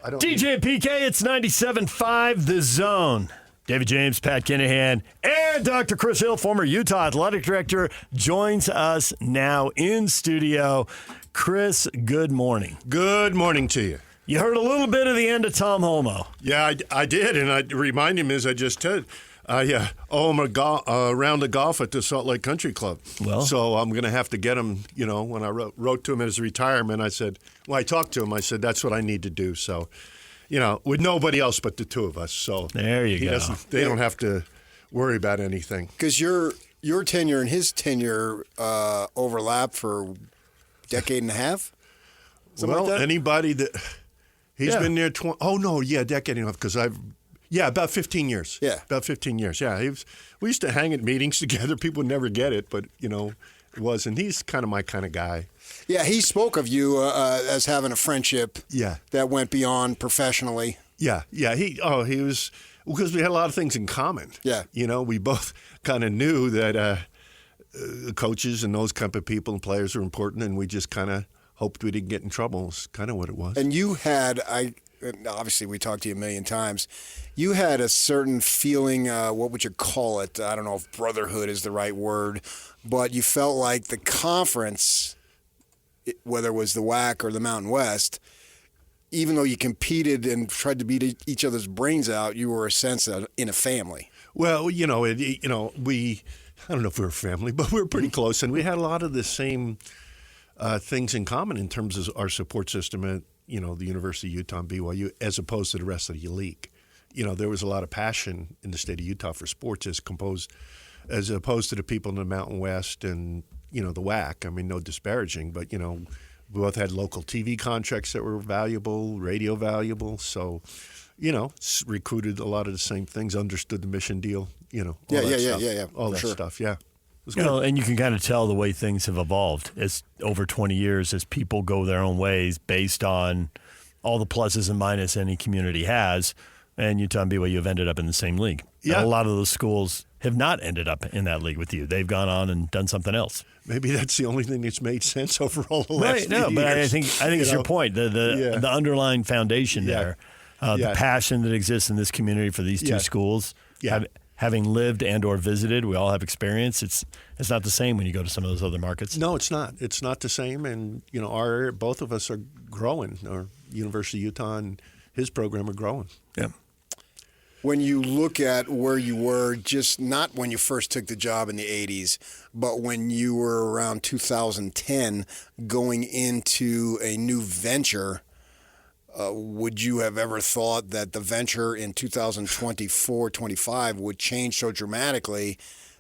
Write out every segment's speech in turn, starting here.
DJ PK, it's 97.5 The Zone. David James, Pat Kinahan, and Dr. Chris Hill, former Utah Athletic Director, joins us now in studio. Chris, good morning. Good morning to you. You heard a little bit of the end of Tom Holmoe. Yeah, I did, and I remind him as I just did. I'm a round of golf at the Salt Lake Country Club. Well, so I'm going to have to get him, when I wrote to him at his retirement, I talked to him, I said, that's what I need to do. So, with nobody else but the two of us. So there you go. They don't have to worry about anything. Because your tenure and his tenure overlap for a decade and a half? Well, like anybody that he's been there decade and a half because about 15 years. Yeah. About 15 years. Yeah. We used to hang at meetings together. People would never get it, but, it was. And he's kind of my kind of guy. Yeah, he spoke of you as having a friendship that went beyond professionally. Yeah. He was, because we had a lot of things in common. Yeah. We both kind of knew that coaches and those kind of people and players are important, and we just kind of hoped we didn't get in trouble. Is kind of what it was. And you had, obviously we talked to you a million times, you had a certain feeling, what would you call it? I don't know if brotherhood is the right word, but you felt like the conference, whether it was the WAC or the Mountain West, even though you competed and tried to beat each other's brains out, you were a sense of in a family. Well, we, I don't know if we were family, but we were pretty close, and we had a lot of the same things in common in terms of our support system at, the University of Utah and BYU, as opposed to the rest of the league. There was a lot of passion in the state of Utah for sports as opposed to the people in the Mountain West and, the WAC. I mean, no disparaging, but, we both had local TV contracts that were valuable, radio valuable. So, recruited a lot of the same things, understood the mission deal, all that stuff. Yeah. And you can kind of tell the way things have evolved as over 20 years as people go their own ways based on all the pluses and minuses any community has. And Utah and BYU have ended up in the same league. Yeah. And a lot of those schools have not ended up in that league with you. They've gone on and done something else. Maybe that's the only thing that's made sense overall the last few years. But I think it's your point. The underlying foundation there, the passion that exists in this community for these two schools. Yeah. Having lived and or visited, we all have experience. It's not the same when you go to some of those other markets. No, it's not. It's not the same. And, both of us are growing. Our University of Utah and his program are growing. Yeah. When you look at where you were, just not when you first took the job in the 80s, but when you were around 2010 going into a new venture, would you have ever thought that the venture in 2024-25 would change so dramatically?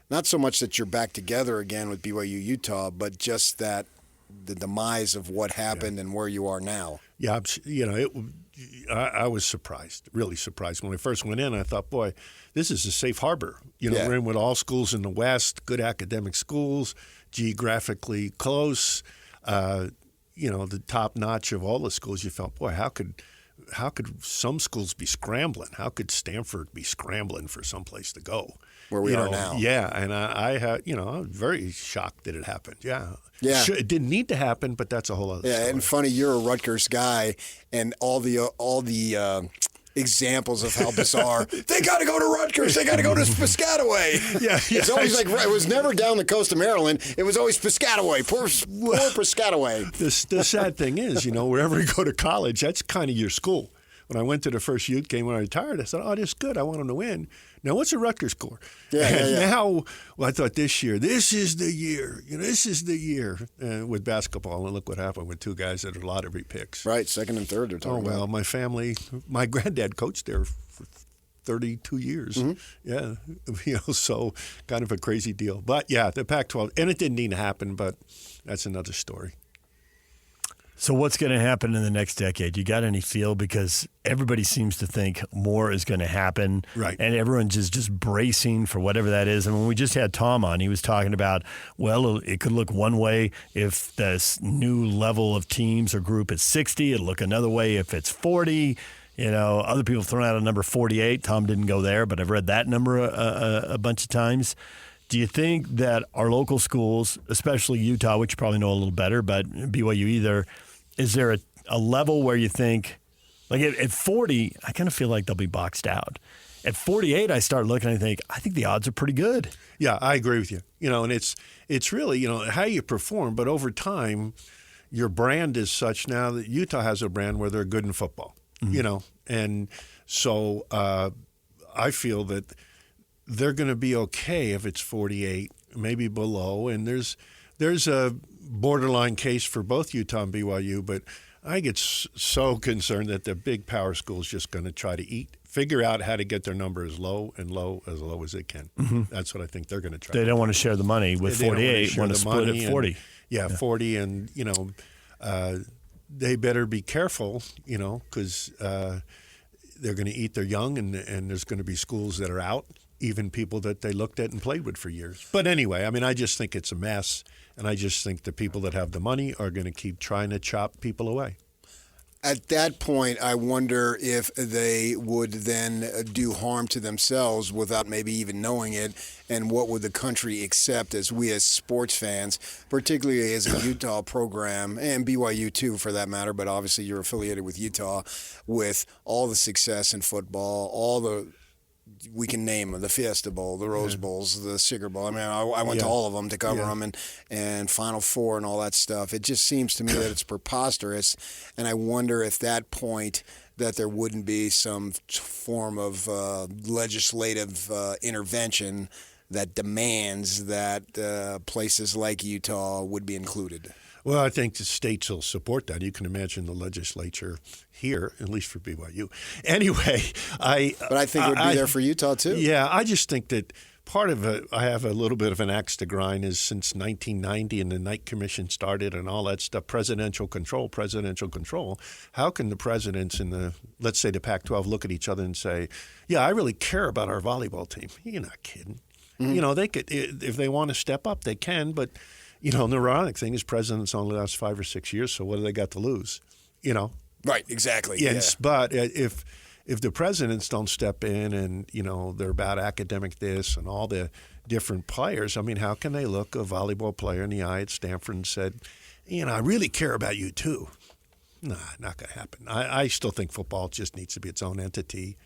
Not so much that you're back together again with BYU Utah, but just that the demise of what happened and where you are now. Yeah, I was surprised, really surprised. When I first went in, I thought, boy, this is a safe harbor. We're in with all schools in the West, good academic schools, geographically close, the top notch of all the schools. You felt, boy, how could some schools be scrambling? How could Stanford be scrambling for someplace to go? Where we are now. Yeah, and I had, I was very shocked that it happened. Yeah. Yeah. It didn't need to happen, but that's a whole other story. And funny, you're a Rutgers guy, and all the examples of how bizarre they got to go to Rutgers, they got to go to Piscataway. Yeah. It's always like it was never down the coast of Maryland. It was always Piscataway. Poor Piscataway. The sad thing is, wherever you go to college, that's kind of your school. When I went to the first Ute game when I retired, I said, "Oh, this is good. I want them to win." Now, what's a Rutgers score? Now, I thought this year, this is the year. This is the year with basketball. And look what happened with two guys that are lottery picks. Right, second and third. They're talking about. My family, my granddad coached there for 32 years. Mm-hmm. Yeah, so kind of a crazy deal. But yeah, the Pac-12, and it didn't need to happen, but that's another story. So what's going to happen in the next decade? You got any feel? Because everybody seems to think more is going to happen. Right. And everyone's just bracing for whatever that is. And when we just had Tom on, he was talking about, well, it could look one way if this new level of teams or group is 60. It'll look another way if it's 40. Other people have thrown out a number 48. Tom didn't go there, but I've read that number a bunch of times. Do you think that our local schools, especially Utah, which you probably know a little better, but BYU either, is there a level where you think Like at 40, I kind of feel like they'll be boxed out. At 48, I start looking and I think the odds are pretty good. Yeah, I agree with you. And it's really, how you perform, but over time, your brand is such now that Utah has a brand where they're good in football, and so I feel that they're going to be okay if it's 48, maybe below, and there's a borderline case for both Utah and BYU, but I get so concerned that the big power school is just going to try to figure out how to get their number as low as they can. Mm-hmm. That's what I think they're going to try. They don't want to share the money with 48. Want to split at 40. And, 40, and they better be careful, because they're going to eat their young, and there's going to be schools that are out, even people that they looked at and played with for years. But anyway, I just think it's a mess, and I just think the people that have the money are going to keep trying to chop people away. At that point, I wonder if they would then do harm to themselves without maybe even knowing it, and what would the country accept as we as sports fans, particularly as a Utah program, and BYU too for that matter, but obviously you're affiliated with Utah, with all the success in football, all the we can name the Fiesta Bowl, the Rose Bowls, the Sugar Bowl. I went to all of them to cover them, and Final Four and all that stuff. It just seems to me that it's preposterous, and I wonder if that point that there wouldn't be some form of legislative intervention that demands that places like Utah would be included. Well, I think the states will support that. You can imagine the legislature here, at least for BYU. Anyway, But I think it would be there for Utah, too. Yeah, I just think that part of it, I have a little bit of an axe to grind, is since 1990 and the Knight Commission started and all that stuff, presidential control. How can the presidents in let's say the Pac-12 look at each other and say, yeah, I really care about our volleyball team? You're not kidding. Mm-hmm. They could, if they want to step up, they can, but the ironic thing is presidents only last 5 or 6 years, so what do they got to lose? Right, exactly. Yes, yeah. But if the presidents don't step in and, they're about academic this and all the different players, how can they look a volleyball player in the eye at Stanford and said, I really care about you too? Nah, not going to happen. I still think football just needs to be its own entity,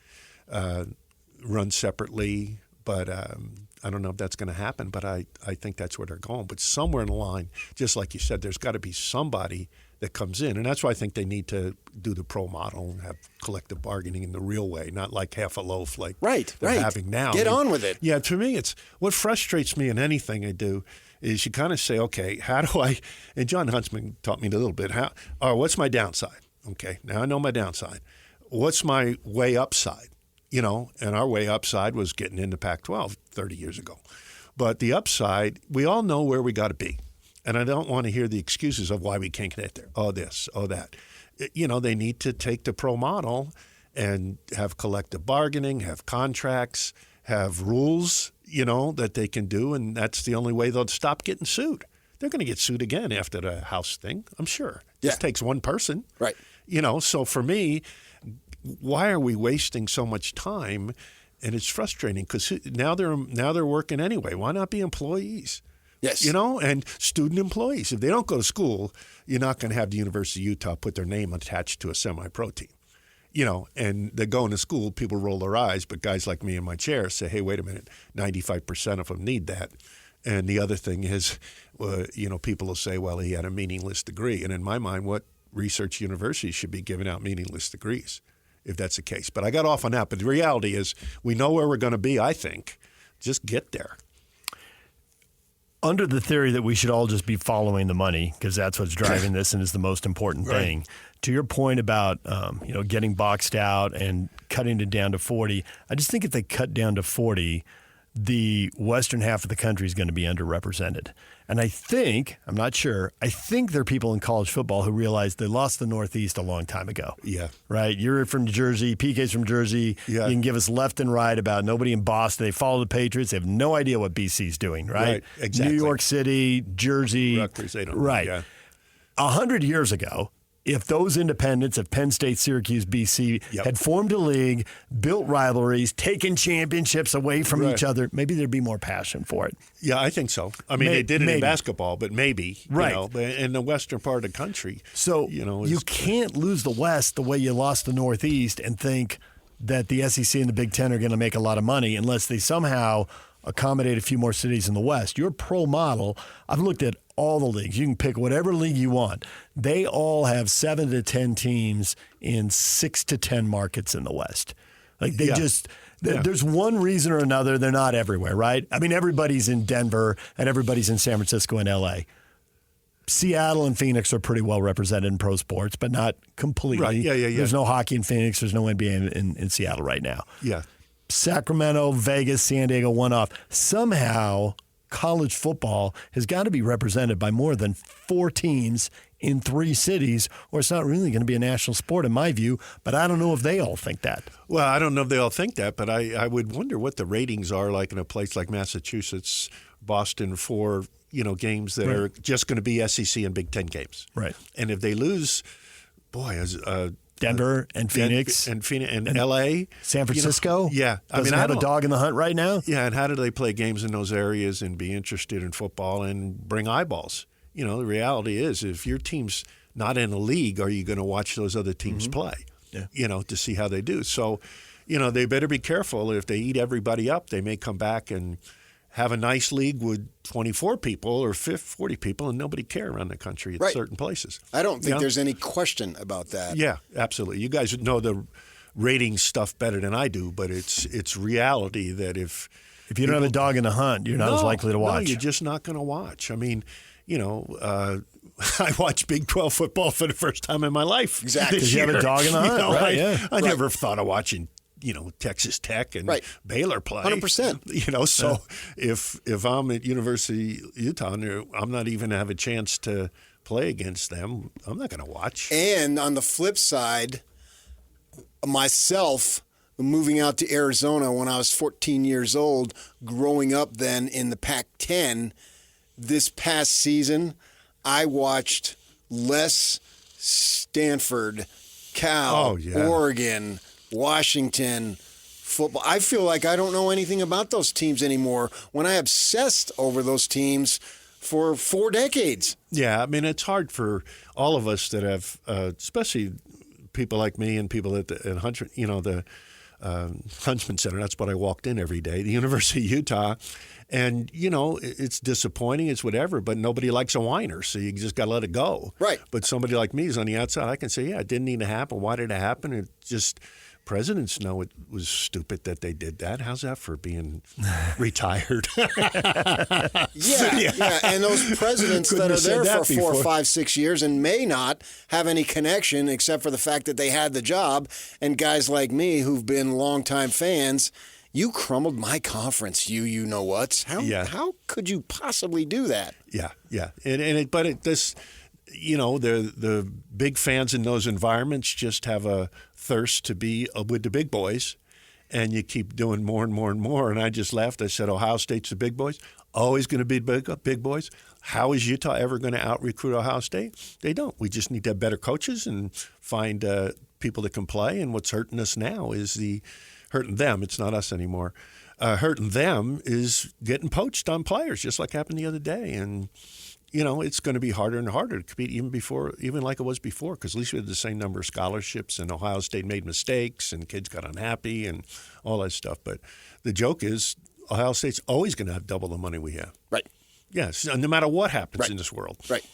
run separately, but I don't know if that's going to happen, but I think that's where they're going. But somewhere in the line, just like you said, there's got to be somebody that comes in. And that's why I think they need to do the pro model and have collective bargaining in the real way, not like half a loaf like they're having now. Get on with it. Yeah, to me, it's what frustrates me in anything I do is you kind of say, okay, how do I – and John Huntsman taught me a little bit. What's my downside? Okay, now I know my downside. What's my way upside? And our way upside was getting into Pac-12 30 years ago. But the upside, we all know where we got to be. And I don't want to hear the excuses of why we can't get there. Oh, this, oh, that. They need to take the pro model and have collective bargaining, have contracts, have rules, that they can do. And that's the only way they'll stop getting sued. They're going to get sued again after the House thing, I'm sure. It just takes one person. Right. So for me, why are we wasting so much time? And it's frustrating because now they're working anyway. Why not be employees? Yes. And student employees. If they don't go to school, you're not going to have the University of Utah put their name attached to a semi-pro team. And they're going to school, people roll their eyes, but guys like me in my chair say, hey, wait a minute, 95% of them need that. And the other thing is, people will say, well, he had a meaningless degree. And in my mind, what research universities should be giving out meaningless degrees, if that's the case. But I got off on that. But the reality is we know where we're going to be, I think. Just get there. Under the theory that we should all just be following the money, because that's what's driving this and is the most important thing. Right. To your point about getting boxed out and cutting it down to 40, I just think if they cut down to 40, the western half of the country is going to be underrepresented. And I think, I'm not sure, I think there are people in college football who realize they lost the Northeast a long time ago. Yeah. Right? You're from Jersey, PK's from Jersey. Yeah. You can give us left and right about nobody in Boston. They follow the Patriots. They have no idea what BC's doing, right? Right, exactly. New York City, Jersey. Rutgers, they don't. Right. Yeah. 100 years ago, if those independents of Penn State, Syracuse, BC had formed a league, built rivalries, taken championships away from each other, maybe there'd be more passion for it. Yeah, I think so. I mean, they did it in basketball, but maybe, right. In the western part of the country. So you can't lose the West the way you lost the Northeast and think that the SEC and the Big Ten are going to make a lot of money unless they somehow accommodate a few more cities in the West. Your pro model, I've looked at all the leagues. You can pick whatever league you want. They all have 7 to 10 teams in 6 to 10 markets in the West. Like they there's one reason or another they're not everywhere, right? I mean, everybody's in Denver and everybody's in San Francisco and L.A. Seattle and Phoenix are pretty well represented in pro sports, but not completely. Right. Yeah. There's no hockey in Phoenix. There's no NBA in Seattle right now. Yeah. Sacramento, Vegas, San Diego, one off. Somehow, college football has got to be represented by more than 4 teams in 3 cities, or it's not really going to be a national sport in my view, but I don't know if they all think that. Well, I don't know if they all think that, but I would wonder what the ratings are like in a place like Massachusetts, Boston for games that are just going to be SEC and Big Ten games. Right. And if they lose, Denver and Phoenix and L.A., San Francisco. Doesn't have a dog in the hunt right now. Yeah, and how do they play games in those areas and be interested in football and bring eyeballs? The reality is, if your team's not in a league, are you going to watch those other teams play? Yeah. To see how they do. So, they better be careful. If they eat everybody up, they may come back and have a nice league with 24 people or 40 people and nobody care around the country at certain places. I don't think there's any question about that. Yeah, absolutely. You guys know the rating stuff better than I do, but it's reality that if you don't have a dog in the hunt, you're not as likely to watch. No, you're just not going to watch. I mean, I watched Big 12 football for the first time in my life. Exactly. Because you have a dog in the hunt, I never thought of watching Texas Tech and Baylor play. 100%. So if I'm at University of Utah and I'm not even have a chance to play against them, I'm not going to watch. And on the flip side, myself moving out to Arizona when I was 14 years old, growing up then in the Pac-10, this past season, I watched less Stanford, Cal, Oregon, Washington football. I feel like I don't know anything about those teams anymore when I obsessed over those teams for 4 decades. Yeah, I mean, it's hard for all of us that have, especially people like me and people at the Huntsman Center. That's what I walked in every day, the University of Utah. And, it's disappointing, it's whatever, but nobody likes a whiner, so you just got to let it go. Right. But somebody like me is on the outside. I can say, it didn't need to happen. Why did it happen? It just – presidents know it was stupid that they did that. How's that for being retired? Yeah. And those presidents that are there for 4, 5, 6 years and may not have any connection except for the fact that they had the job, and guys like me who've been longtime fans, you crumbled my conference, you know what? How could you possibly do that? Yeah. The big fans in those environments just have a thirst to be with the big boys, and you keep doing more and more and more. And I just laughed. I said, Ohio State's the big boys, always going to be big boys. How is Utah ever going to out-recruit Ohio State? They don't. We just need to have better coaches and find people that can play. And what's hurting us now is hurting them. It's not us anymore. Hurting them is getting poached on players, just like happened the other day. And it's going to be harder and harder to compete even like it was before, because at least we had the same number of scholarships, and Ohio State made mistakes and kids got unhappy and all that stuff. But the joke is Ohio State's always going to have double the money we have. Right. Yes, no matter what happens in this world. Right.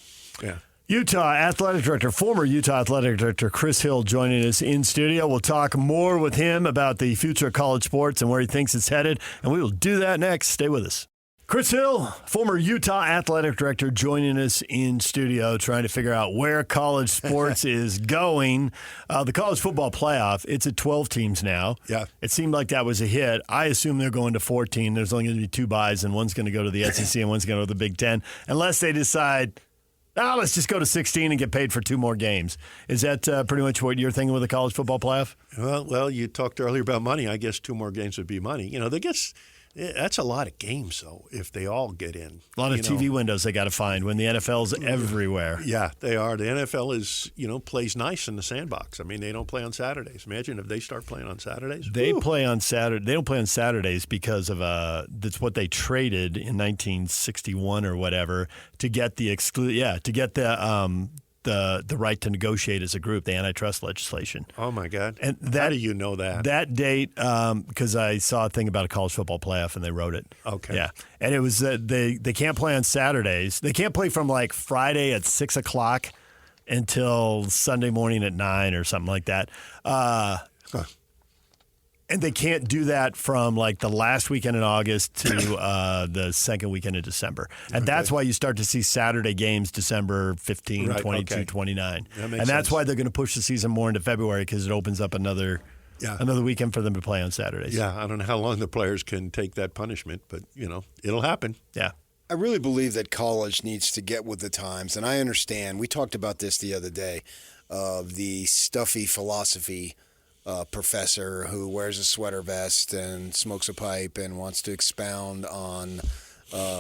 Yeah. Utah Athletic Director, former Utah Athletic Director Chris Hill joining us in studio. We'll talk more with him about the future of college sports and where he thinks it's headed, and we will do that next. Stay with us. Chris Hill, former Utah Athletic Director, joining us in studio, trying to figure out where college sports is going. The college football playoff, it's at 12 teams now. Yeah. It seemed like that was a hit. I assume they're going to 14. There's only going to be 2 buys, and one's going to go to the SEC and one's going to go to the Big Ten, unless they decide, let's just go to 16 and get paid for 2 more games. Is that pretty much what you're thinking with the college football playoff? Well, you talked earlier about money. I guess 2 more games would be money. That's a lot of games, though, if they all get in. A lot of TV windows they got to find when the NFL's everywhere. Yeah, they are. The NFL is, plays nice in the sandbox. I mean, they don't play on Saturdays. Imagine if they start playing on Saturdays. They play on Saturday. They don't play on Saturdays because of that's what they traded in 1961 or whatever to get the the right to negotiate as a group, the antitrust legislation. Oh, my God. And how do you know that? That date, because I saw a thing about a college football playoff and they wrote it. Okay. Yeah. And it was they can't play on Saturdays. They can't play from like Friday at 6 o'clock until Sunday morning at 9 or something like that. And they can't do that from like the last weekend in August to the second weekend in December. And that's why you start to see Saturday games December 15, 22, 29. And that's sense. why they're going to push the season more into February because it opens up another weekend for them to play on Saturdays. Yeah, I don't know how long the players can take that punishment, but, it'll happen. Yeah. I really believe that college needs to get with the times, and I understand. We talked about this the other day, of the stuffy philosophy professor who wears a sweater vest and smokes a pipe and wants to expound on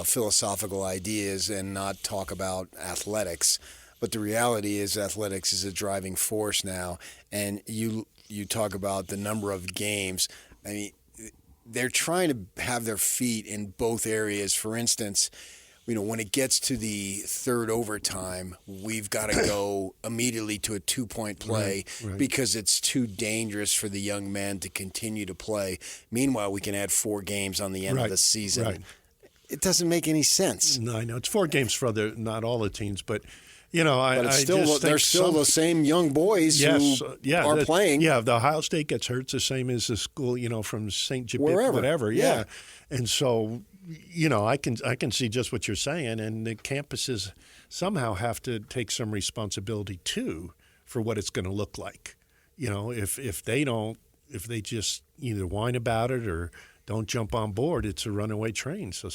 philosophical ideas and not talk about athletics. But the reality is athletics is a driving force now, and you talk about the number of games. I mean, they're trying to have their feet in both areas. For instance, when it gets to the third overtime, we've got to go immediately to a 2-point play because it's too dangerous for the young men to continue to play. Meanwhile, we can add 4 games on the end of the season. Right. It doesn't make any sense. No, I know. It's 4 games for not all the teams, but they're still the same young boys who are playing. Yeah, if the Ohio State gets hurt, it's the same as the school, from St. Jepit, whatever. Yeah. And so, I can see just what you're saying, and the campuses somehow have to take some responsibility too for what it's going to look like. If they just either whine about it or don't jump on board, it's a runaway train. So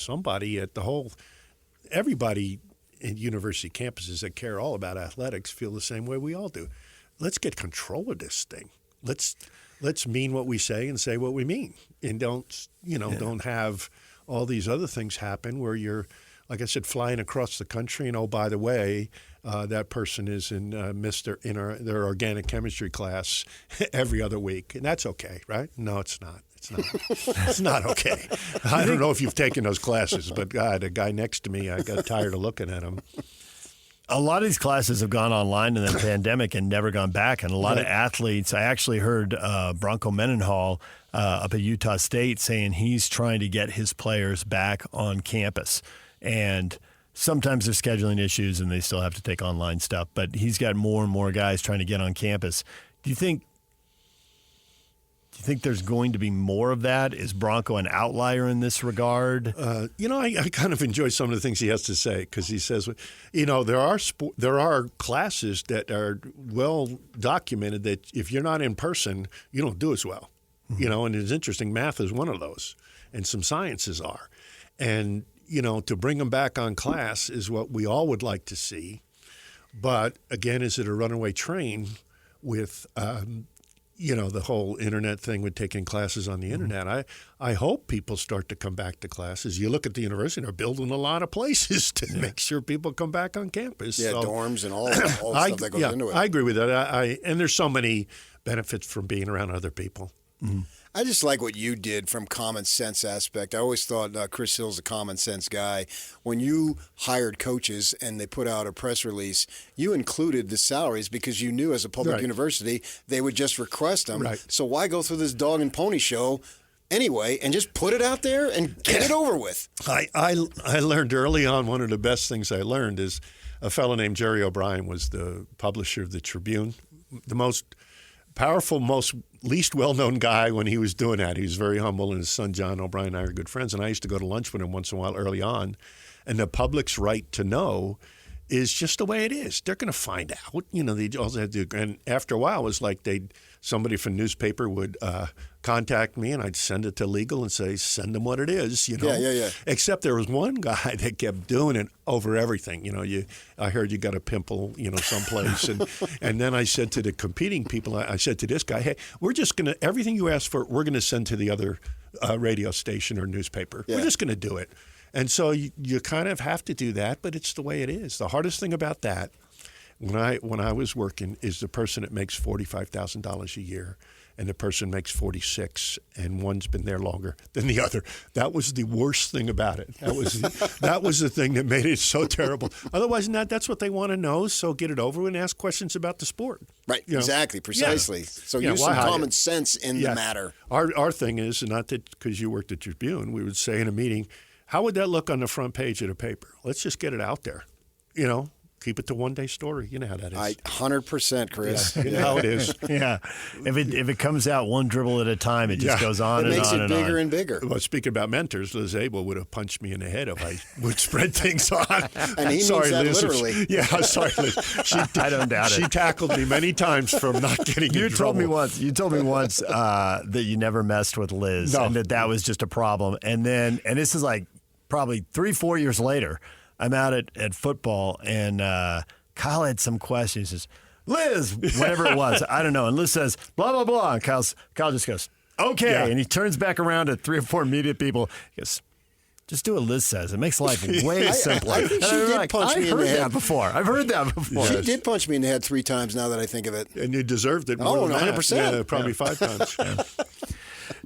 everybody in university campuses that care all about athletics feel the same way we all do. Let's get control of this thing. Let's mean what we say and say what we mean, and don't have all these other things happen where you're, like I said, flying across the country and, oh, by the way, that person is in their organic chemistry class every other week, and that's okay, right? No, it's not. It's not okay. I don't know if you've taken those classes, but God, the guy next to me, I got tired of looking at him. A lot of these classes have gone online in the pandemic and never gone back. And a lot of athletes, I actually heard Bronco Mendenhall up at Utah State saying he's trying to get his players back on campus. And sometimes there's scheduling issues and they still have to take online stuff. But he's got more and more guys trying to get on campus. Do you think there's going to be more of that? Is Bronco an outlier in this regard? I kind of enjoy some of the things he has to say because he says, there are classes that are well documented that if you're not in person, you don't do as well. Mm-hmm. And it's interesting. Math is one of those, and some sciences are. And, to bring them back on class is what we all would like to see. But, again, is it a runaway train with the whole internet thing with taking classes on the internet? I hope people start to come back to classes. You look at the university, they're building a lot of places to make sure people come back on campus. Yeah, so, dorms and all the stuff that goes into it. I agree with that. And there's so many benefits from being around other people. Mm-hmm. I just like what you did from common sense aspect. I always thought Chris Hill's a common sense guy. When you hired coaches and they put out a press release, you included the salaries because you knew as a public university they would just request them. Right. So why go through this dog and pony show anyway and just put it out there and get it over with? I learned early on, one of the best things I learned is a fellow named Jerry O'Brien was the publisher of the Tribune, the most powerful, least well-known guy when he was doing that. He was very humble, and his son John O'Brien and I are good friends, and I used to go to lunch with him once in a while early on. And the public's right to know is just the way it is. They're going to find out. They also had to. And after a while, it was like somebody from the newspaper would contact me, and I'd send it to legal and say, send them what it is. Yeah. Except there was one guy that kept doing it over everything. I heard you got a pimple, someplace, and then I said to the competing people, I said to this guy, hey, we're just going to everything you asked for, we're going to send to the other radio station or newspaper. Yeah. We're just going to do it. And so you kind of have to do that, but it's the way it is. The hardest thing about that, when I was working, is the person that makes $45,000 a year and the person makes 46, and one's been there longer than the other. That was the worst thing about it. That was the thing that made it so terrible. Otherwise, that's what they want to know. So get it over with and ask questions about the sport. Right. Exactly. Precisely. Yeah. So use some common sense in the matter. Our thing is, not that because you worked at Tribune, we would say in a meeting, how would that look on the front page of the paper? Let's just get it out there. Keep it to one-day story. You know how that is. 100%, Chris. Yeah, you know how it is. Yeah. If it comes out one dribble at a time, it just goes on and on and on. It makes it bigger and bigger. Well, speaking about mentors, Liz Abel would have punched me in the head if I would spread things on. And he means that Liz. literally. Yeah, sorry, Liz. I don't doubt it. She tackled me many times from not getting in trouble. You told me once that you never messed with Liz, and that was just a problem. And this is like probably 3-4 years later. I'm out at football, and Kyle had some questions. He says, Liz, whatever it was, I don't know. And Liz says, blah, blah, blah. And Kyle just goes, okay. Yeah. And he turns back around to 3 or 4 media people. He goes, just do what Liz says. It makes life way simpler. I think she did punch me in the head. I've heard that before. She did punch me in the head 3 times now that I think of it. And you deserved it more than 100%. that. Yeah, probably 5 times. Yeah.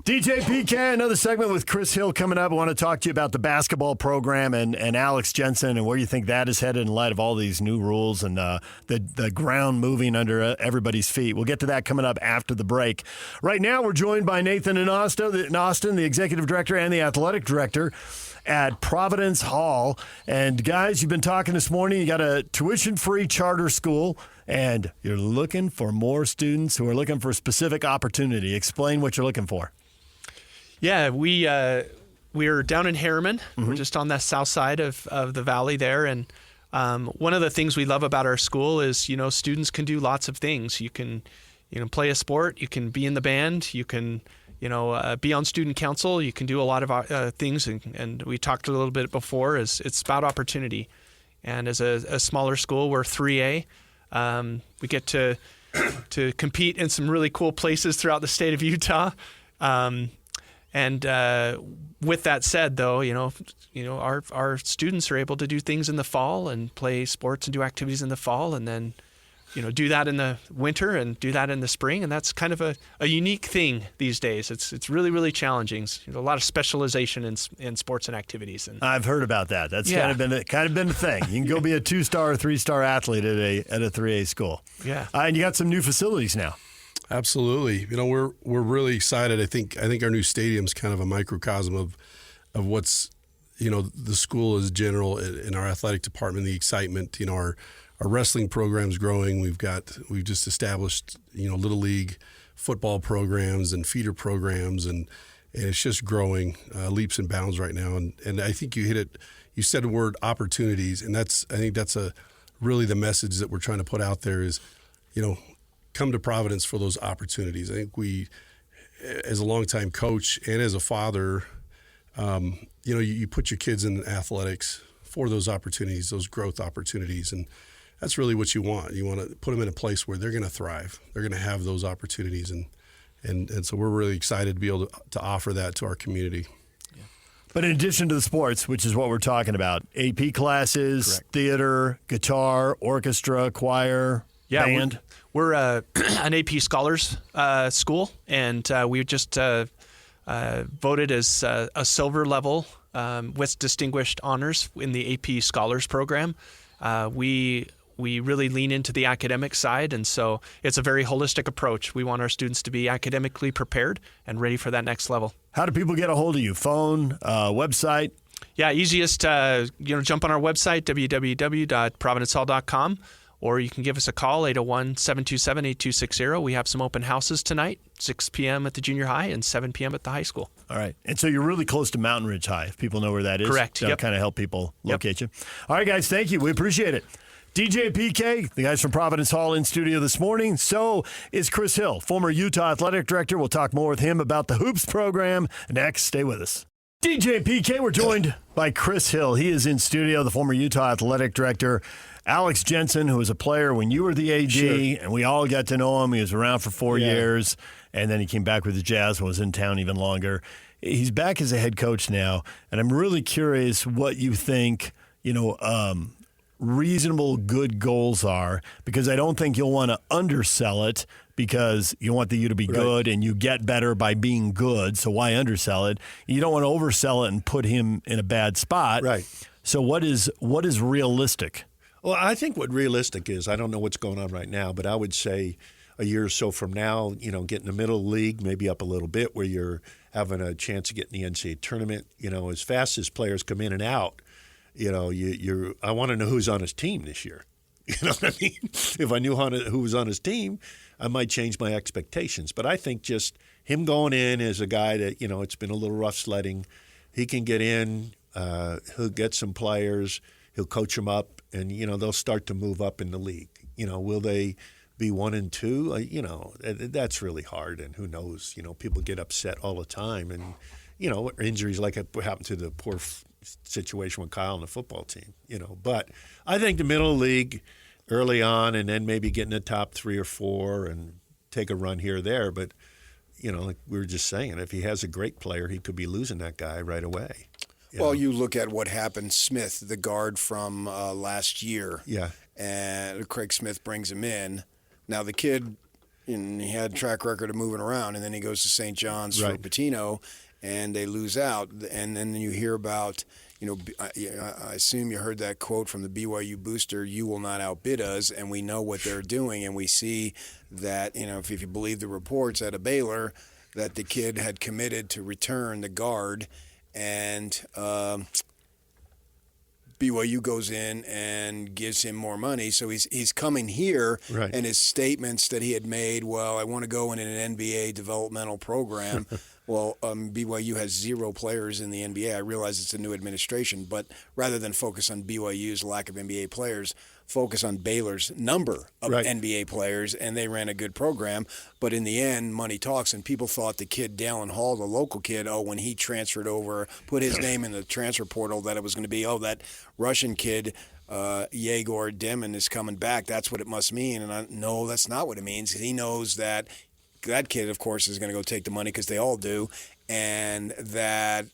DJ PK, another segment with Chris Hill coming up. I want to talk to you about the basketball program and Alex Jensen and where you think that is headed in light of all these new rules and the ground moving under everybody's feet. We'll get to that coming up after the break. Right now, we're joined by Nathan in Austin, the executive director and the athletic director at Providence Hall. And guys, you've been talking this morning. You got a tuition-free charter school, and you're looking for more students who are looking for a specific opportunity. Explain what you're looking for. Yeah, we're down in Harriman. Mm-hmm. We're just on the south side of the valley there. And one of the things we love about our school is, students can do lots of things. You can, play a sport. You can be in the band. You can, be on student council. You can do a lot of things. And we talked a little bit before. It's about opportunity. And as a smaller school, we're 3A. We get to compete in some really cool places throughout the state of Utah. And with that said, though, our students are able to do things in the fall and play sports and do activities in the fall, and then, do that in the winter and do that in the spring, and that's kind of a unique thing these days. It's really, really challenging. A lot of specialization in sports and activities. And I've heard about that. That's kind of been a thing. You can go be a 2-star or 3-star athlete at a 3A school. Yeah, and you got some new facilities now. Absolutely. We're really excited. I think our new stadium's kind of a microcosm of what's, the school as general in our athletic department, the excitement, our wrestling program's growing. We've just established, little league football programs and feeder programs, and it's just growing leaps and bounds right now. And I think you hit it. You said the word opportunities, and I think that's really the message that we're trying to put out there is, come to Providence for those opportunities. I think we, as a longtime coach and as a father, you put your kids in athletics for those opportunities, those growth opportunities, and that's really what you want. You want to put them in a place where they're going to thrive. They're going to have those opportunities, and so we're really excited to be able to offer that to our community. Yeah. But in addition to the sports, which is what we're talking about, AP classes, correct, theater, guitar, orchestra, choir, band. We're an AP Scholars school, and we just voted as a silver level with distinguished honors in the AP Scholars program. We really lean into the academic side, and so it's a very holistic approach. We want our students to be academically prepared and ready for that next level. How do people get a hold of you? Phone, website? Yeah, easiest, jump on our website, www.providencehall.com. Or you can give us a call, 801-727-8260. We have some open houses tonight, 6 p.m. at the junior high and 7 p.m. at the high school. All right. And so you're really close to Mountain Ridge High, if people know where that is. Correct. That'll kind of help people locate you. All right, guys, thank you. We appreciate it. DJ PK, the guys from Providence Hall in studio this morning. So is Chris Hill, former Utah athletic director. We'll talk more with him about the Hoops program next. Stay with us. DJ PK, we're joined by Chris Hill. He is in studio, the former Utah athletic director. Alex Jensen, who was a player when you were the AD, and we all got to know him. He was around for 4 years. and then he came back with the Jazz and was in town even longer. He's back as a head coach now, and I'm really curious what you think, reasonable good goals are, because I don't think you'll want to undersell it because you want the U to be good and you get better by being good, so why undersell it? You don't want to oversell it and put him in a bad spot. Right. So what is realistic? Well, I think what realistic is, I don't know what's going on right now, but I would say a year or so from now, get in the middle of the league, maybe up a little bit, where you're having a chance to get in the NCAA tournament. As fast as players come in and out, I want to know who's on his team this year. You know what I mean? If I knew who was on his team, I might change my expectations. But I think just him going in as a guy that, it's been a little rough sledding. He can get in. He'll get some players. He'll coach them up, and, they'll start to move up in the league. Will they be 1 and 2? That's really hard, and who knows? People get upset all the time, and, injuries like what happened to the poor situation with Kyle on the football team, But I think the middle of the league early on, and then maybe get in the top 3 or 4 and take a run here or there. But, like we were just saying, if he has a great player, he could be losing that guy right away. You look at what happened. Smith, the guard from last year. Yeah. And Craig Smith brings him in. Now the kid, he had a track record of moving around, and then he goes to St. John's for Pitino, and they lose out. And then you hear about, I assume you heard that quote from the BYU booster, "You will not outbid us," and we know what they're doing, and we see that, if you believe the reports at a Baylor, that the kid had committed to return the guard, and BYU goes in and gives him more money. So he's coming here, and his statements that he had made, I want to go in an NBA developmental program. BYU has 0 players in the NBA. I realize it's a new administration, but rather than focus on BYU's lack of NBA players, focus on Baylor's number of NBA players, and they ran a good program. But in the end, money talks, and people thought the kid, Dallin Hall, the local kid, when he transferred over, put his name in the transfer portal, that it was going to be, that Russian kid, Yegor Demon, is coming back. That's what it must mean. And no, that's not what it means. He knows that kid, of course, is going to go take the money because they all do, and that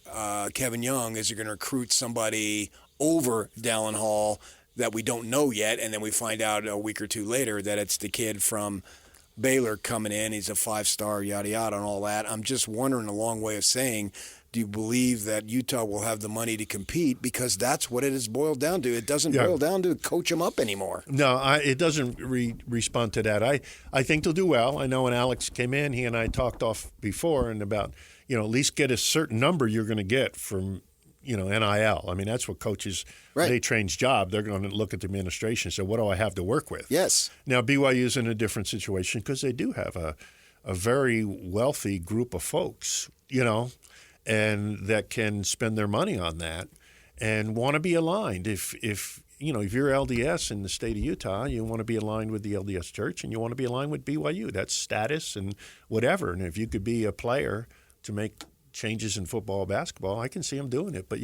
Kevin Young is going to recruit somebody over Dallin Hall that we don't know yet, and then we find out a week or 2 later that it's the kid from Baylor coming in. He's a 5-star, yada, yada, and all that. I'm just wondering, a long way of saying, do you believe that Utah will have the money to compete? Because that's what it is boiled down to. It doesn't boil down to coach them up anymore. No, it doesn't respond to that. I think they'll do well. I know when Alex came in, he and I talked off before and about, at least get a certain number you're going to get from, NIL. I mean, that's what coaches, they train's job. They're going to look at the administration and say, what do I have to work with? Yes. Now, BYU's in a different situation because they do have a very wealthy group of folks, and that can spend their money on that and want to be aligned. If you're LDS in the state of Utah, you want to be aligned with the LDS Church, and you want to be aligned with BYU. That's status and whatever. And if you could be a player to make changes in football or basketball, I can see them doing it. But,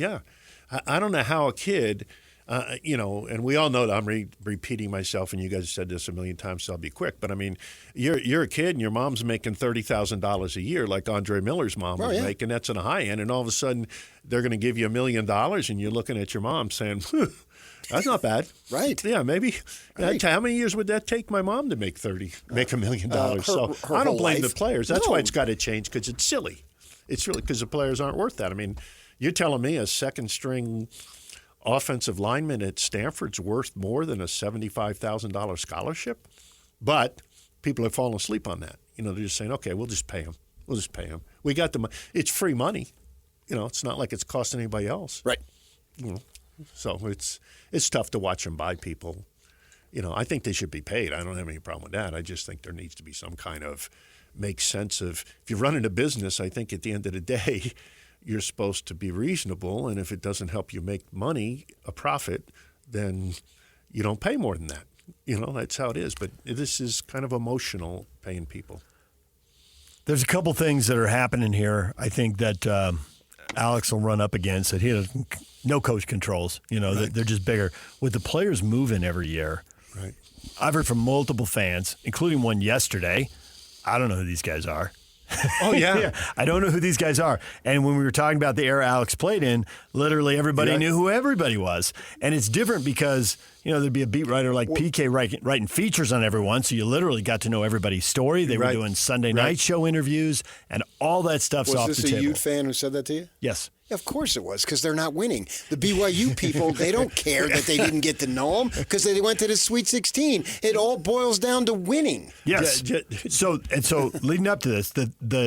I don't know how a kid and we all know that I'm repeating myself, and you guys have said this a million times, so I'll be quick. But, I mean, you're a kid, and your mom's making $30,000 a year like Andre Miller's mom was making. That's on the high end. And all of a sudden, they're going to give you $1 million, and you're looking at your mom saying, that's not bad. Right. Yeah, maybe. Right. How many years would that take my mom to make $1 million? So I don't blame the players. That's why it's got to change, because it's silly. It's really because the players aren't worth that. I mean, you're telling me a second-string offensive lineman at Stanford's worth more than a $75,000 scholarship? But people have fallen asleep on that. They're just saying, okay, we'll just pay him. We got the money. It's free money. It's not like it's costing anybody else. Right. So it's tough to watch them buy people. I think they should be paid. I don't have any problem with that. I just think there needs to be some kind of make sense of, if you're running a business, I think at the end of the day, you're supposed to be reasonable, and if it doesn't help you make money, a profit, then you don't pay more than that. That's how it is. But this is kind of emotional, paying people. There's a couple things that are happening here, I think, that Alex will run up against. That he has no coach controls. They're just bigger. With the players moving every year, right? I've heard from multiple fans, including one yesterday. I don't know who these guys are. Oh, yeah. I don't know who these guys are. And when we were talking about the era Alex played in, literally everybody knew who everybody was. And it's different because, there'd be a beat writer like PK writing features on everyone, so you literally got to know everybody's story. They were doing Sunday night show interviews, and all that stuff's off the table. Was this a Ute fan who said that to you? Yes. Yeah, of course it was, because they're not winning. The BYU people, they don't care that they didn't get to know them because they went to the Sweet 16. It all boils down to winning. Yes. So leading up to this,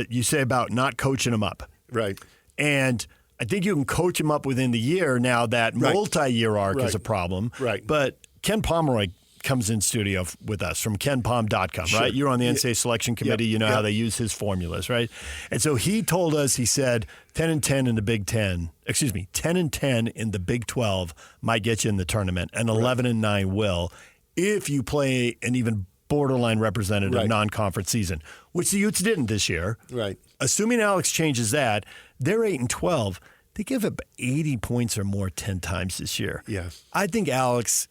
you say about not coaching them up. Right. And I think you can coach them up within the year. Now that multi-year arc is a problem. Right. But Ken Pomeroy comes in studio with us from kenpom.com, right? You're on the NCAA selection committee. You know how they use his formulas, right? And so he told us, he said 10-10 in the Big 10, 10-10 in the Big 12 might get you in the tournament, and 11-9 will if you play an even borderline representative non-conference season, which the Utes didn't this year. Right. Assuming Alex changes that, they're 8-12. They give up 80 points or more 10 times this year. Yeah. I think Alex,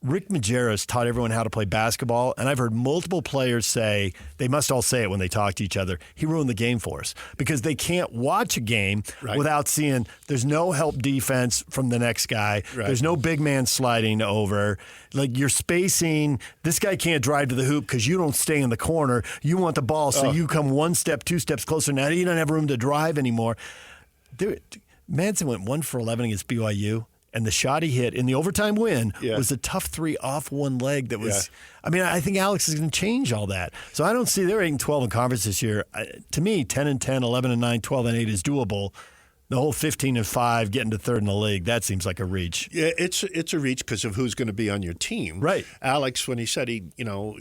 Rick Majerus taught everyone how to play basketball, and I've heard multiple players say, they must all say it when they talk to each other, he ruined the game for us because they can't watch a game without seeing there's no help defense from the next guy. Right. There's no big man sliding over. Like you're spacing. This guy can't drive to the hoop because you don't stay in the corner. You want the ball, so you come 1 step, 2 steps closer. Now you don't have room to drive anymore. Manson went 1 for 11 against BYU. And the shot he hit in the overtime win was a tough 3 off one leg that was I think Alex is going to change all that. So I don't see they're 8-12 in conference this year. To me, 10-10, 11-9, 12-8 is doable. The whole 15-5 getting to third in the league, that seems like a reach. Yeah, it's a reach because of who's going to be on your team. Right. Alex, when he said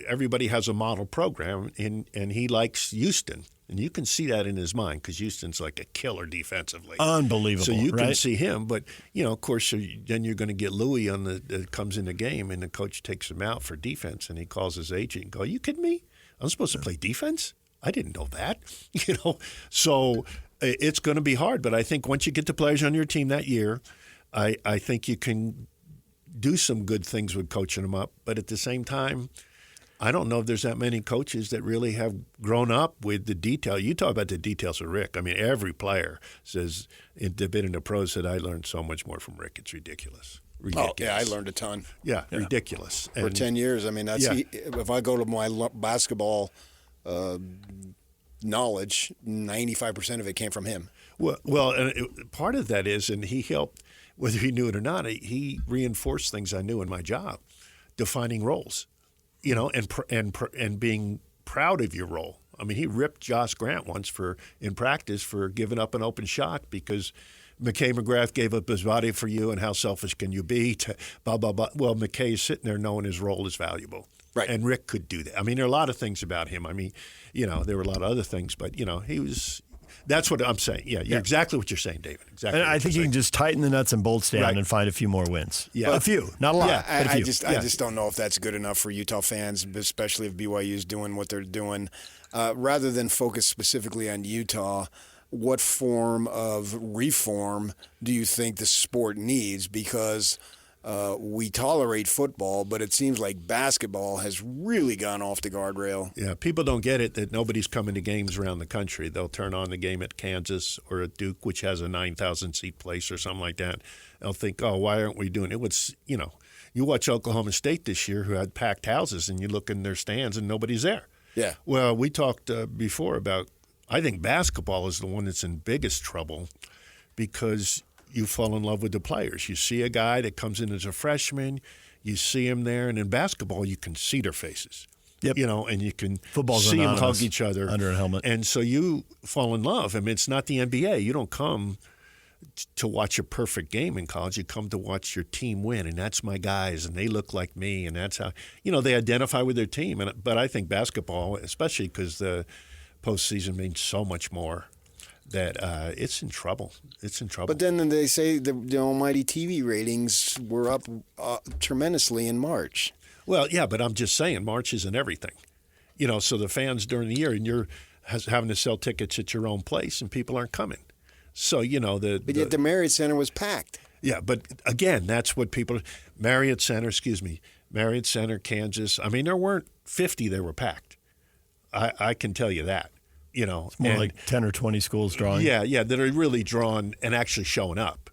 everybody has a model program and he likes Houston. And you can see that in his mind because Houston's like a killer defensively. Unbelievable. So you can see him. But, of course, then you're going to get Louis that comes in the game and the coach takes him out for defense and he calls his agent and goes, are you kidding me? I'm supposed to play defense? I didn't know that. So it's going to be hard. But I think once you get the players on your team that year, I think you can do some good things with coaching them up. But at the same time, I don't know if there's that many coaches that really have grown up with the detail. You talk about the details of Rick. Every player says, they've been in the pros, said, I learned so much more from Rick. It's ridiculous. Oh, yeah, I learned a ton. Yeah. Ridiculous. For 10 years. If I go to my basketball knowledge, 95% of it came from him. Well, and part of that is, and he helped, whether he knew it or not, he reinforced things I knew in my job, defining roles. And being proud of your role. He ripped Josh Grant once in practice for giving up an open shot because McKay McGrath gave up his body for you, and how selfish can you be? Blah, blah, blah. Well, McKay is sitting there knowing his role is valuable. Right. And Rick could do that. There are a lot of things about him. There were a lot of other things, but, he was – that's what I'm saying. Yeah, you're exactly what you're saying, David. Exactly. And I think you can just tighten the nuts and bolts down and find a few more wins. Yeah. A few, not a lot. Yeah, but a few. I just don't know if that's good enough for Utah fans, especially if BYU's doing what they're doing. Rather than focus specifically on Utah, what form of reform do you think the sport needs? Because we tolerate football, but it seems like basketball has really gone off the guardrail. Yeah, people don't get it that nobody's coming to games around the country. They'll turn on the game at Kansas or at Duke, which has a 9,000-seat place or something like that. They'll think, why aren't we doing it? It's, you watch Oklahoma State this year who had packed houses, and you look in their stands and nobody's there. Yeah. Well, we talked before about I think basketball is the one that's in biggest trouble because you fall in love with the players. You see a guy that comes in as a freshman, you see him there, and in basketball you can see their faces. Yep. And you can Football's see them anonymous hug each other under a helmet. And so you fall in love. It's not the NBA. You don't come to watch a perfect game in college. You come to watch your team win, and that's my guys, and they look like me, and that's how they identify with their team. But I think basketball, especially because the postseason means so much more, that it's in trouble. It's in trouble. But then they say the almighty TV ratings were up tremendously in March. Well, yeah, but I'm just saying March isn't everything. So the fans during the year, and you're having to sell tickets at your own place, and people aren't coming. So, But yet the Marriott Center was packed. Yeah, but again, that's what people – Marriott Center, Kansas. There weren't 50 that were packed. I can tell you that. It's more like 10 or 20 schools drawing. Yeah, that are really drawn and actually showing up.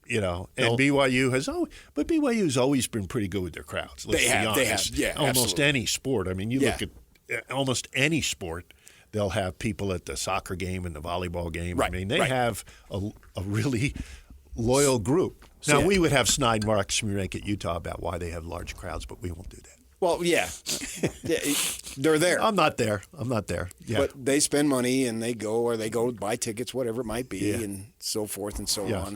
And BYU's always been pretty good with their crowds. Let's be honest. Yeah, almost absolutely. any sport. I mean, you look at almost any sport, they'll have people at the soccer game and the volleyball game. Right, I mean, they right. have a really loyal group. Now, we would have snide marks from at Utah about why they have large crowds, but we won't do that. Well, yeah, they're there. I'm not there. Yeah. But they spend money and they go buy tickets, whatever it might be, and so forth and so on.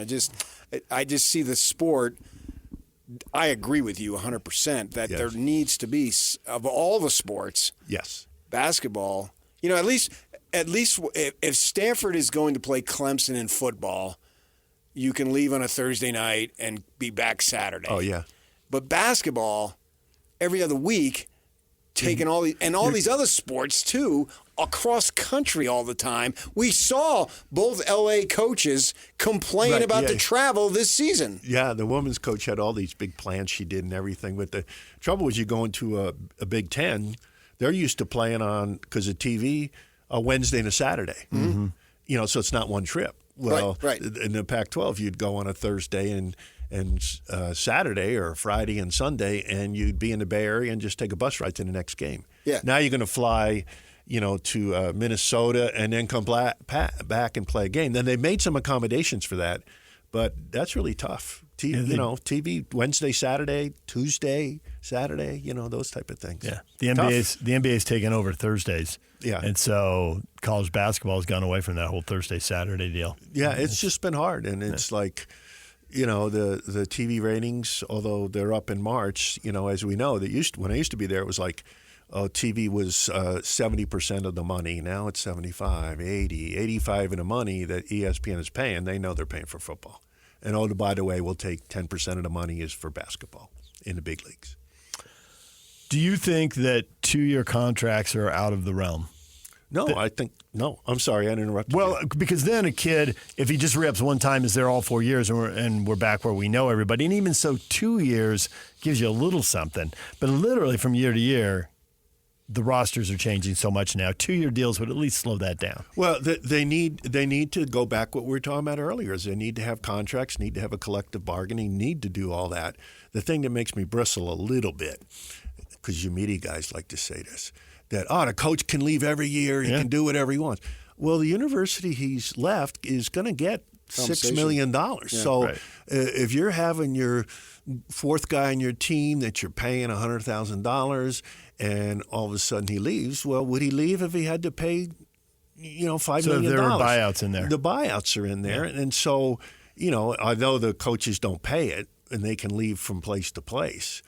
I just see the sport. I agree with you 100% that there needs to be, of all the sports, basketball. At least if Stanford is going to play Clemson in football, you can leave on a Thursday night and be back Saturday. Oh yeah. But basketball, every other week, taking all these other sports too across country all the time. We saw both LA coaches complain about the travel this season. Yeah, the women's coach had all these big plans she did and everything. But the trouble was, you go into a Big Ten, they're used to playing on, because of TV, a Wednesday and a Saturday. Mm-hmm. So it's not one trip. Well, right. In the Pac-12, you'd go on a Thursday and Saturday or Friday and Sunday, and you'd be in the Bay Area and just take a bus ride to the next game. Yeah. Now you're going to fly, to Minnesota and then come back and play a game. Then they made some accommodations for that, but that's really tough. TV Wednesday, Saturday, Tuesday, Saturday, those type of things. Yeah, the NBA's taken over Thursdays. Yeah, and so college basketball has gone away from that whole Thursday, Saturday deal. Yeah, it's just been hard, and it's like, the TV ratings, although they're up in March, as we know, when I used to be there, it was like, TV was 70% of the money. Now it's 75, 80, 85 of the money that ESPN is paying. They know they're paying for football. And by the way, we'll take 10% of the money is for basketball in the big leagues. Do you think that 2-year contracts are out of the realm? No, no. I'm sorry, I interrupted you. Well, because then a kid, if he just re-ups one time, is there all 4 years, and we're back where we know everybody. And even so, 2 years gives you a little something. But literally from year to year, the rosters are changing so much now. 2-year deals would at least slow that down. Well, they need to go back what we were talking about earlier. Is they need to have contracts, need to have a collective bargaining, need to do all that. The thing that makes me bristle a little bit, because you media guys like to say this, that the coach can leave every year, he can do whatever he wants. Well, the university he's left is going to get $6 million. Yeah, so if you're having your fourth guy on your team that you're paying $100,000 and all of a sudden he leaves, well, would he leave if he had to pay, $5 million? So there are buyouts in there. The buyouts are in there. And so, although the coaches don't pay it and they can leave from place to place.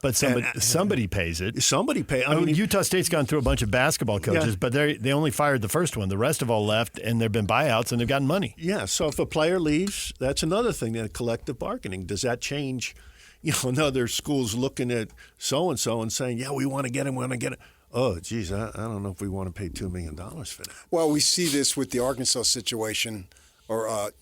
But somebody pays it. Somebody pays. I mean, Utah State's gone through a bunch of basketball coaches, but they only fired the first one. The rest have all left, and there have been buyouts, and they've gotten money. Yeah, so if a player leaves, that's another thing, that collective bargaining. Does that change? Another school's looking at so-and-so and saying, yeah, we want to get him, Oh, geez, I don't know if we want to pay $2 million for that. Well, we see this with the Arkansas situation, Arkansas,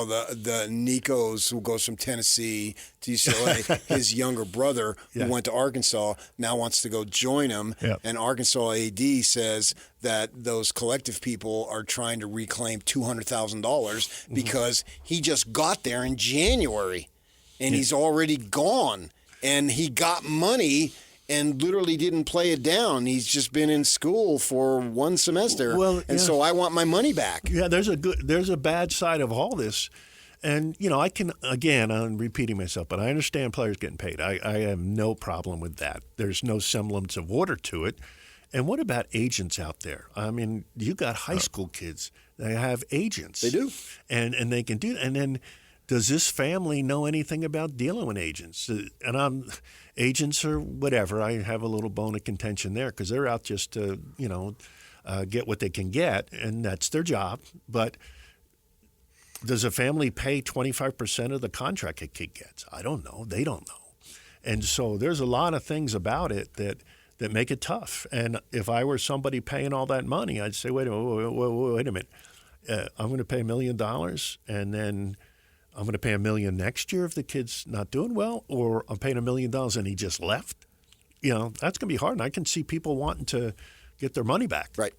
the Nikos, who goes from Tennessee to UCLA, his younger brother who went to Arkansas now wants to go join him. Yep. And Arkansas AD says that those collective people are trying to reclaim $200,000 because he just got there in January and he's already gone. And he got money and literally didn't play it down. He's just been in school for one semester, so I want my money back. Yeah, there's a bad side of all this. And, I'm repeating myself, but I understand players getting paid. I have no problem with that. There's no semblance of order to it. And what about agents out there? I mean, you got high school kids. They have agents. They do. And they can do that. And then does this family know anything about dealing with agents? Agents or whatever, I have a little bone of contention there because they're out just to, get what they can get, and that's their job. But does a family pay 25% of the contract a kid gets? I don't know. They don't know. And so there's a lot of things about it that make it tough. And if I were somebody paying all that money, I'd say, wait a minute. I'm going to pay $1 million, and then I'm going to pay $1 million next year if the kid's not doing well, or I'm paying $1 million and he just left. That's going to be hard. And I can see people wanting to get their money back. Right.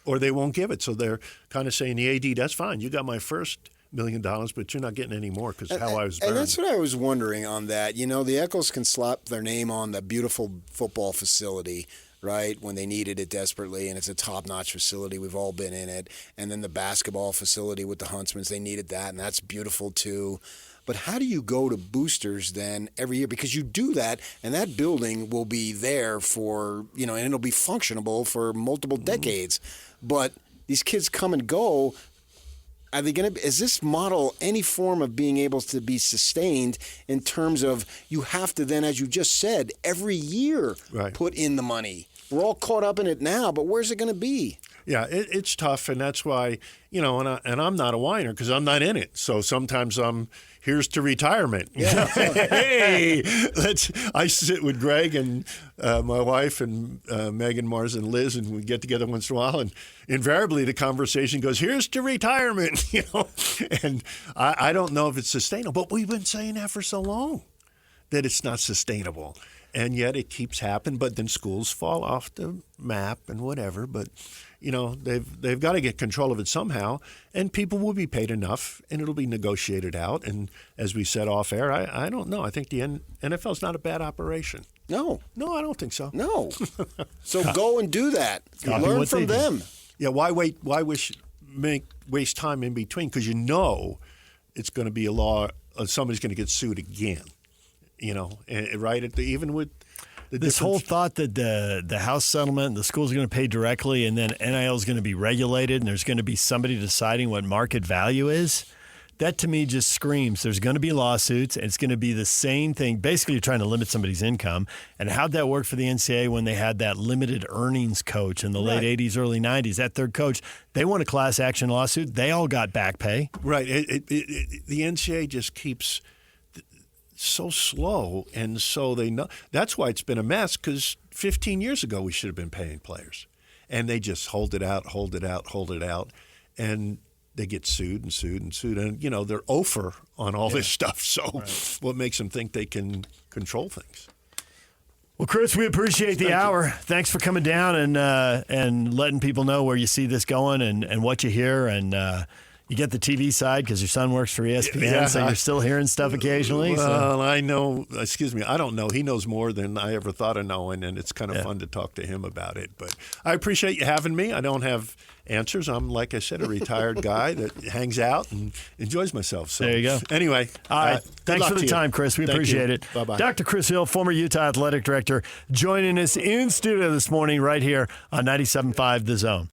or they won't give it. So they're kind of saying, the AD, that's fine. You got my first $1 million, but you're not getting any more because how I was burned. And that's what I was wondering on that. You know, the Eccles can slap their name on the beautiful football facility, right, when they needed it desperately, and it's a top-notch facility. We've all been in it. And then the basketball facility with the Huntsmans, they needed that, and that's beautiful too. But how do you go to boosters then every year? Because you do that, and that building will be there for, you know, and it'll be functionable for multiple decades. But these kids come and go. Are they going to? Is this model any form of being able to be sustained in terms of you have to then, as you just said, every year put in the money? We're all caught up in it now, but where's it going to be? Yeah, it's tough, and that's why, you know, and I'm not a whiner because I'm not in it. So sometimes here's to retirement. Yeah. Hey, I sit with Greg and my wife and Megan, Mars, and Liz, and we get together once in a while, and invariably the conversation goes, here's to retirement, you know. And I don't know if it's sustainable, but we've been saying that for so long that it's not sustainable. And yet it keeps happening, but then schools fall off the map and whatever. But, you know, they've got to get control of it somehow, and people will be paid enough, and it'll be negotiated out. And as we said off air, I don't know. I think the NFL is not a bad operation. No, I don't think so. No. So go and do that. Learn from them. Yeah, why wait? Why waste time in between? Because you know it's going to be a law. Somebody's going to get sued again. You know, right? Even with this whole thought that the house settlement, the schools are going to pay directly, and then NIL is going to be regulated, and there's going to be somebody deciding what market value is. That to me just screams there's going to be lawsuits, and it's going to be the same thing. Basically, you're trying to limit somebody's income. And how'd that work for the NCAA when they had that limited earnings coach in the late 80s, early 90s? That third coach, they won a class action lawsuit. They all got back pay. Right. The NCAA just keeps so slow, and so they know. That's why it's been a mess, because 15 years ago we should have been paying players. And they just hold it out, and they get sued. And, you know, they're over on all this stuff. So what makes them think they can control things? Well, Chris, we appreciate the hour. Thanks for coming down and letting people know where you see this going and what you hear. And you get the TV side because your son works for ESPN, so you're still hearing stuff occasionally. Well, I know. Excuse me. I don't know. He knows more than I ever thought of knowing, and it's kind of fun to talk to him about it. But I appreciate you having me. I don't have answers. I'm, like I said, a retired guy that hangs out and enjoys myself. So there you go. Anyway, all right. Thanks for the time, Chris. We appreciate it. Bye-bye. Dr. Chris Hill, former Utah Athletic Director, joining us in studio this morning right here on 97.5 The Zone.